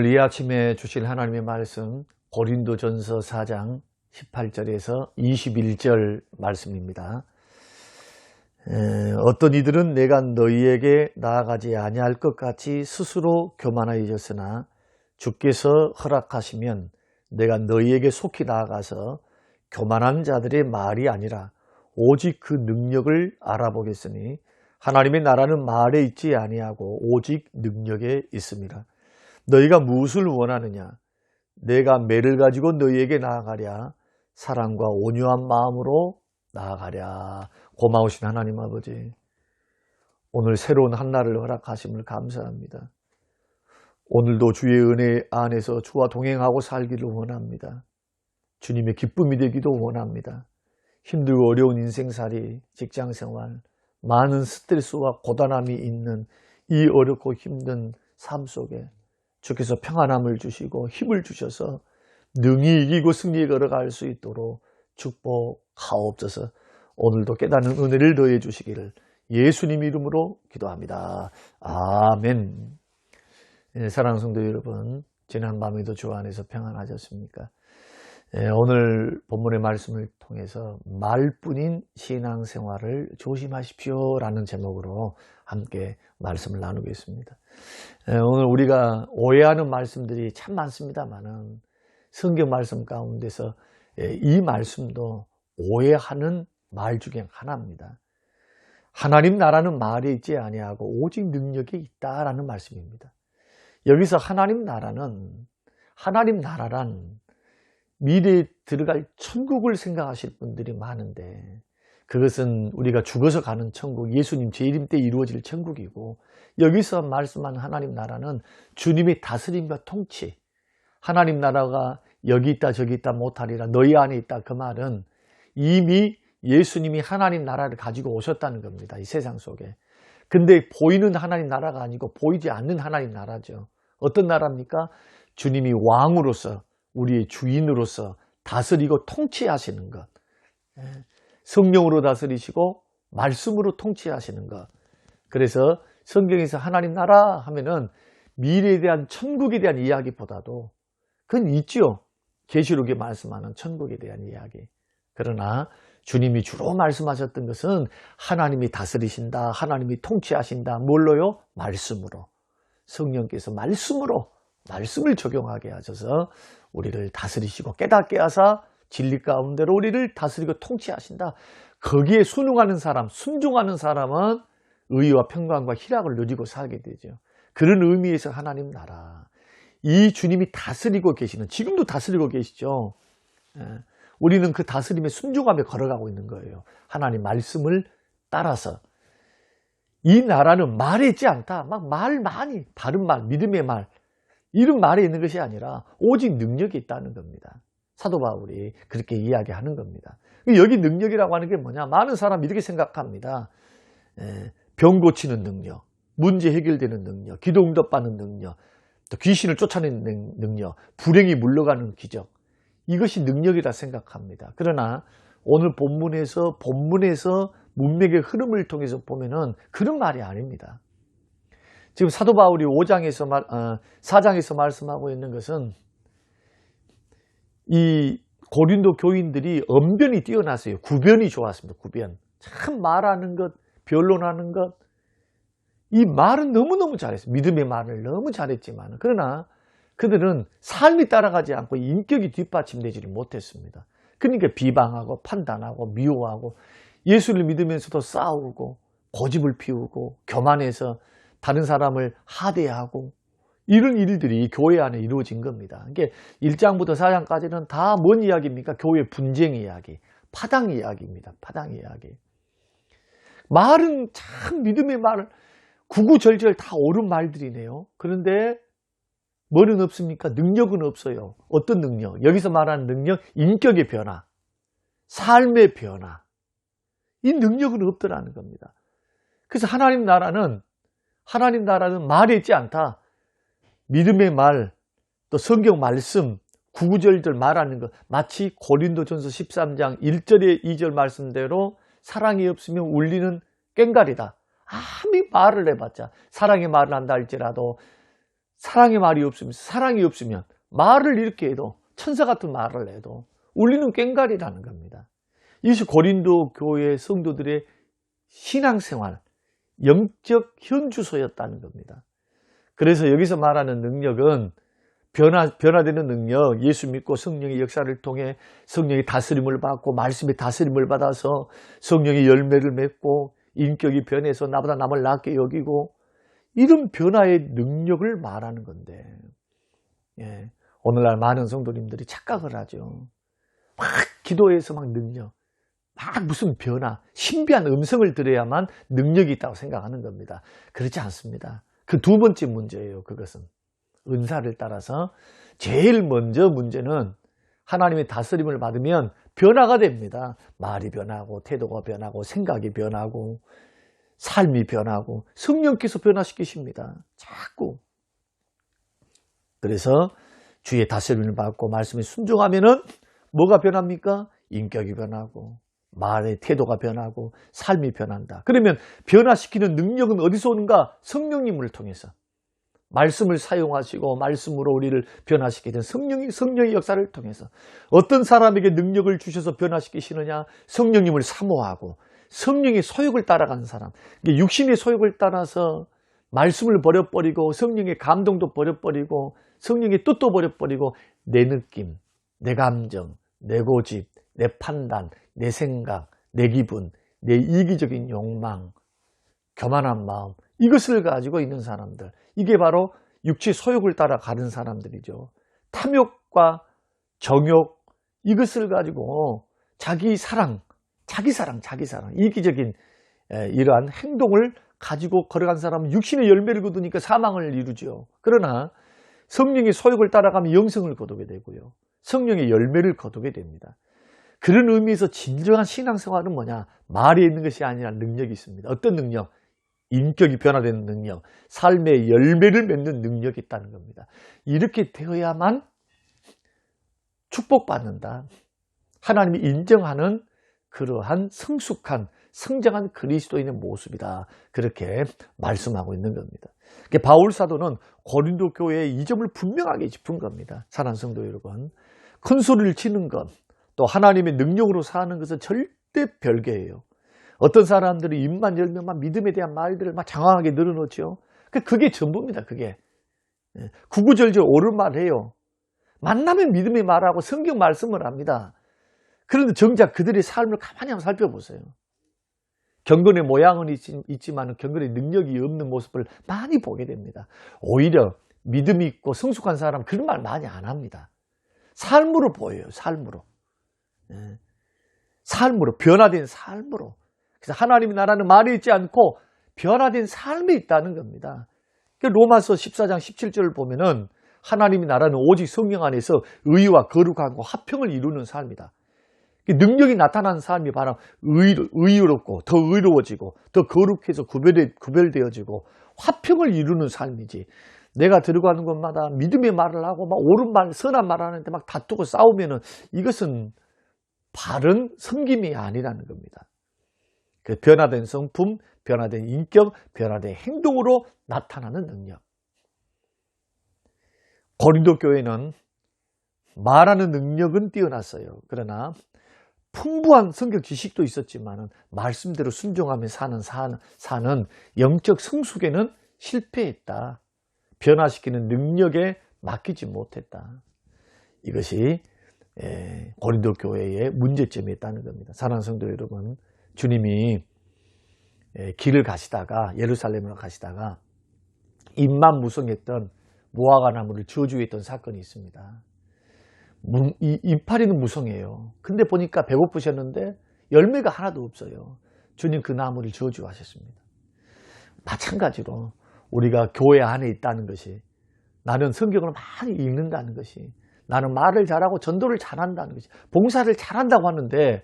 오늘 이 아침에 주실 하나님의 말씀 고린도전서 4장 18절에서 21절 말씀입니다. 어떤 이들은 내가 너희에게 나아가지 아니할 것 같이 스스로 교만하여졌으나 주께서 허락하시면 내가 너희에게 속히 나아가서 교만한 자들의 말이 아니라 오직 그 능력을 알아보겠으니 하나님의 나라는 말에 있지 아니하고 오직 능력에 있습니다. 너희가 무엇을 원하느냐? 내가 매를 가지고 너희에게 나아가랴. 사랑과 온유한 마음으로 나아가랴. 고마우신 하나님 아버지, 오늘 새로운 한날을 허락하심을 감사합니다. 오늘도 주의 은혜 안에서 주와 동행하고 살기를 원합니다. 주님의 기쁨이 되기도 원합니다. 힘들고 어려운 인생살이, 직장생활, 많은 스트레스와 고단함이 있는 이 어렵고 힘든 삶 속에 주께서 평안함을 주시고 힘을 주셔서 능히 이기고 승리에 걸어갈 수 있도록 축복하옵소서. 오늘도 깨닫는 은혜를 더해 주시기를 예수님 이름으로 기도합니다. 아멘. 사랑하는 성도 여러분, 지난 밤에도 주 안에서 평안하셨습니까? 오늘 본문의 말씀을 통해서 말뿐인 신앙생활을 조심하십시오 라는 제목으로 함께 말씀을 나누겠습니다. 오늘 우리가 오해하는 말씀들이 참 많습니다만은 성경 말씀 가운데서 이 말씀도 오해하는 말 중에 하나입니다. 하나님 나라는 말에 있지 아니하고 오직 능력이 있다라는 말씀입니다. 여기서 하나님 나라란 미래에 들어갈 천국을 생각하실 분들이 많은데, 그것은 우리가 죽어서 가는 천국, 예수님 재림 때 이루어질 천국이고, 여기서 말씀하는 하나님 나라는 주님의 다스림과 통치, 하나님 나라가 여기 있다 저기 있다 못하리라 너희 안에 있다, 그 말은 이미 예수님이 하나님 나라를 가지고 오셨다는 겁니다. 이 세상 속에. 근데 보이는 하나님 나라가 아니고 보이지 않는 하나님 나라죠. 어떤 나라입니까? 주님이 왕으로서, 우리의 주인으로서 다스리고 통치하시는 것, 성령으로 다스리시고 말씀으로 통치하시는 것. 그래서 성경에서 하나님 나라 하면은 미래에 대한 천국에 대한 이야기보다도 그건 있죠. 계시록에 말씀하는 천국에 대한 이야기. 그러나 주님이 주로 말씀하셨던 것은 하나님이 다스리신다, 하나님이 통치하신다. 뭘로요? 말씀으로. 성령께서 말씀을 적용하게 하셔서 우리를 다스리시고 깨닫게 하사 진리 가운데로 우리를 다스리고 통치하신다. 거기에 순응하는 사람, 순종하는 사람은 의와 평강과 희락을 누리고 살게 되죠. 그런 의미에서 하나님 나라, 이 주님이 다스리고 계시는, 지금도 다스리고 계시죠. 우리는 그 다스림에 순종하며 걸어가고 있는 거예요. 하나님 말씀을 따라서. 이 나라는 말에 있지 않다. 막 말 많이, 바른 말, 믿음의 말, 이런 말에 있는 것이 아니라 오직 능력이 있다는 겁니다. 사도 바울이 그렇게 이야기하는 겁니다. 여기 능력이라고 하는 게 뭐냐? 많은 사람이 이렇게 생각합니다. 병 고치는 능력, 문제 해결되는 능력, 기도 응답받는 능력, 또 귀신을 쫓아내는 능력, 불행이 물러가는 기적, 이것이 능력이라 생각합니다. 그러나 오늘 본문에서 문맥의 흐름을 통해서 보면은 그런 말이 아닙니다. 지금 사도 바울이 4장에서 말씀하고 있는 것은 이 고린도 교인들이 언변이 뛰어났어요. 구변이 좋았습니다. 구변. 참 말하는 것, 변론하는 것. 이 말은 너무너무 잘했어요. 믿음의 말을 너무 잘했지만, 그러나 그들은 삶이 따라가지 않고 인격이 뒷받침되지를 못했습니다. 그러니까 비방하고 판단하고 미워하고 예수를 믿으면서도 싸우고 고집을 피우고 교만해서 다른 사람을 하대하고 이런 일들이 교회 안에 이루어진 겁니다. 그러니까 1장부터 4장까지는 다 뭔 이야기입니까? 교회 분쟁 이야기, 파당 이야기입니다. 파당 이야기. 말은 참 믿음의 말을 구구절절 다 옳은 말들이네요. 그런데 뭐는 없습니까? 능력은 없어요. 어떤 능력? 여기서 말하는 능력, 인격의 변화, 삶의 변화. 이 능력은 없더라는 겁니다. 그래서 하나님 나라는 말에 있지 않다. 믿음의 말, 또 성경 말씀, 구구절절 말하는 것, 마치 고린도전서 13장 1절에 2절 말씀대로 사랑이 없으면 울리는 꽹과리다. 아무리 말을 해봤자, 사랑의 말을 한다 할지라도 사랑의 말이 없으면, 사랑이 없으면 말을 이렇게 해도, 천사 같은 말을 해도 울리는 꽹과리라는 겁니다. 이것이 고린도 교회 성도들의 신앙생활, 영적 현주소였다는 겁니다. 그래서 여기서 말하는 능력은 변화되는 능력, 예수 믿고 성령의 역사를 통해 성령의 다스림을 받고 말씀의 다스림을 받아서 성령의 열매를 맺고 인격이 변해서 나보다 남을 낫게 여기고, 이런 변화의 능력을 말하는 건데, 예, 오늘날 많은 성도님들이 착각을 하죠. 막 기도해서 막 능력, 막 무슨 변화, 신비한 음성을 들어야만 능력이 있다고 생각하는 겁니다. 그렇지 않습니다. 그 두 번째 문제예요. 그것은 은사를 따라서 제일 먼저 문제는 하나님의 다스림을 받으면 변화가 됩니다. 말이 변하고 태도가 변하고 생각이 변하고 삶이 변하고 성령께서 변화시키십니다. 자꾸. 그래서 주의 다스림을 받고 말씀에 순종하면은 뭐가 변합니까? 인격이 변하고 말의 태도가 변하고 삶이 변한다. 그러면 변화시키는 능력은 어디서 오는가? 성령님을 통해서. 말씀을 사용하시고 말씀으로 우리를 변화시키는 성령의 역사를 통해서. 어떤 사람에게 능력을 주셔서 변화시키시느냐? 성령님을 사모하고 성령의 소욕을 따라가는 사람. 육신의 소욕을 따라서 말씀을 버려버리고 성령의 감동도 버려버리고 성령의 뜻도 버려버리고 내 느낌, 내 감정, 내 고집, 내 판단, 내 생각, 내 기분, 내 이기적인 욕망, 교만한 마음, 이것을 가지고 있는 사람들, 이게 바로 육체 소욕을 따라 가는 사람들이죠. 탐욕과 정욕, 이것을 가지고 자기 사랑, 이기적인 이러한 행동을 가지고 걸어간 사람은 육신의 열매를 거두니까 사망을 이루죠. 그러나 성령의 소욕을 따라가면 영생을 거두게 되고요. 성령의 열매를 거두게 됩니다. 그런 의미에서 진정한 신앙생활은 뭐냐? 말이 있는 것이 아니라 능력이 있습니다. 어떤 능력? 인격이 변화되는 능력, 삶의 열매를 맺는 능력이 있다는 겁니다. 이렇게 되어야만 축복받는다. 하나님이 인정하는 그러한 성숙한, 성장한 그리스도인의 모습이다. 그렇게 말씀하고 있는 겁니다. 바울 사도는 고린도 교회에 이 점을 분명하게 짚은 겁니다. 사랑하는 성도 여러분, 큰 소리를 치는 것, 또 하나님의 능력으로 사는 것은 절대 별개예요. 어떤 사람들이 입만 열면 막 믿음에 대한 말들을 막 장황하게 늘어놓죠. 그게 전부입니다. 그게 구구절절 옳은 말 해요. 만나면 믿음의 말하고 성경 말씀을 합니다. 그런데 정작 그들의 삶을 가만히 한번 살펴보세요. 경건의 모양은 있지만 경건의 능력이 없는 모습을 많이 보게 됩니다. 오히려 믿음이 있고 성숙한 사람 그런 말 많이 안 합니다. 삶으로 보여요. 삶으로. 삶으로, 변화된 삶으로. 그래서 하나님의 나라는 말에 있지 않고 변화된 삶에 있다는 겁니다. 로마서 14장 17절을 보면은 하나님의 나라는 오직 성령 안에서 의와 거룩하고 화평을 이루는 삶이다. 능력이 나타나는 삶이 바로 의롭고 더 의로워지고 더 거룩해서 구별되어지고 화평을 이루는 삶이지. 내가 들어가는 곳마다 믿음의 말을 하고 막 옳은 말, 선한 말 하는데 막 다투고 싸우면은 이것은 바른 섬김이 아니라는 겁니다. 그 변화된 성품, 변화된 인격, 변화된 행동으로 나타나는 능력. 고린도 교회는 말하는 능력은 뛰어났어요. 그러나 풍부한 성경 지식도 있었지만 말씀대로 순종하며 사는 영적 성숙에는 실패했다. 변화시키는 능력에 맡기지 못했다. 이것이 고린도 교회의 문제점이었다는 겁니다. 사랑하는 성도 여러분, 주님이 길을 가시다가 예루살렘으로 가시다가 입만 무성했던 무화과 나무를 저주했던 사건이 있습니다. 이파리는 무성해요. 근데 보니까 배고프셨는데 열매가 하나도 없어요. 주님 그 나무를 저주하셨습니다. 마찬가지로 우리가 교회 안에 있다는 것이, 나는 성경을 많이 읽는다는 것이, 나는 말을 잘하고 전도를 잘한다는 것이, 봉사를 잘한다고 하는데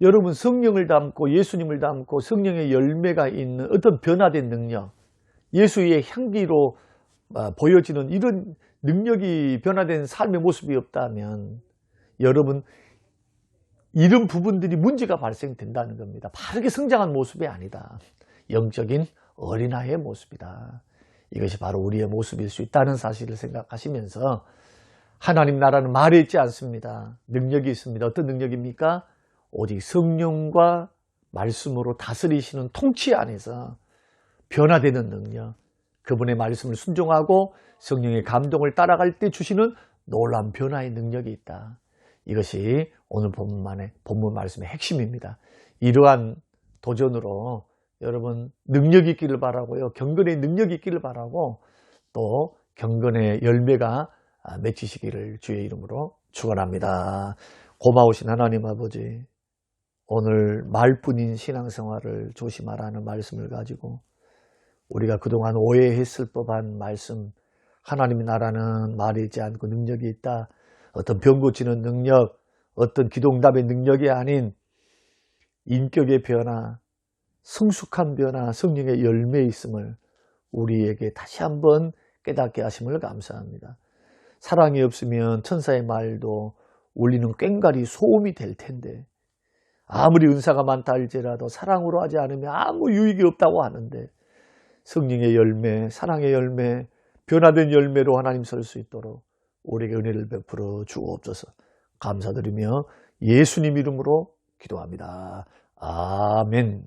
여러분 성령을 담고 예수님을 담고 성령의 열매가 있는 어떤 변화된 능력, 예수의 향기로 보여지는 이런 능력이 변화된 삶의 모습이 없다면 여러분 이런 부분들이 문제가 발생된다는 겁니다. 바르게 성장한 모습이 아니다. 영적인 어린아이의 모습이다. 이것이 바로 우리의 모습일 수 있다는 사실을 생각하시면서 하나님 나라는 말에 있지 않습니다. 능력이 있습니다. 어떤 능력입니까? 오직 성령과 말씀으로 다스리시는 통치 안에서 변화되는 능력, 그분의 말씀을 순종하고 성령의 감동을 따라갈 때 주시는 놀라운 변화의 능력이 있다. 이것이 오늘 본문 말씀의 핵심입니다. 이러한 도전으로 여러분 능력이 있기를 바라고요. 경건의 능력이 있기를 바라고 또 경건의 열매가 맺히시기를 주의 이름으로 축원합니다. 고마우신 하나님 아버지, 오늘 말뿐인 신앙생활을 조심하라는 말씀을 가지고 우리가 그동안 오해했을 법한 말씀, 하나님의 나라는 말이 있지 않고 능력이 있다. 어떤 병 고치는 능력, 어떤 기도응답의 능력이 아닌 인격의 변화, 성숙한 변화, 성령의 열매에 있음을 우리에게 다시 한번 깨닫게 하심을 감사합니다. 사랑이 없으면 천사의 말도 울리는 꽹과리 소음이 될 텐데, 아무리 은사가 많다 할지라도 사랑으로 하지 않으면 아무 유익이 없다고 하는데, 성령의 열매, 사랑의 열매, 변화된 열매로 하나님 설 수 있도록 우리에게 은혜를 베풀어 주옵소서. 감사드리며 예수님 이름으로 기도합니다. 아멘.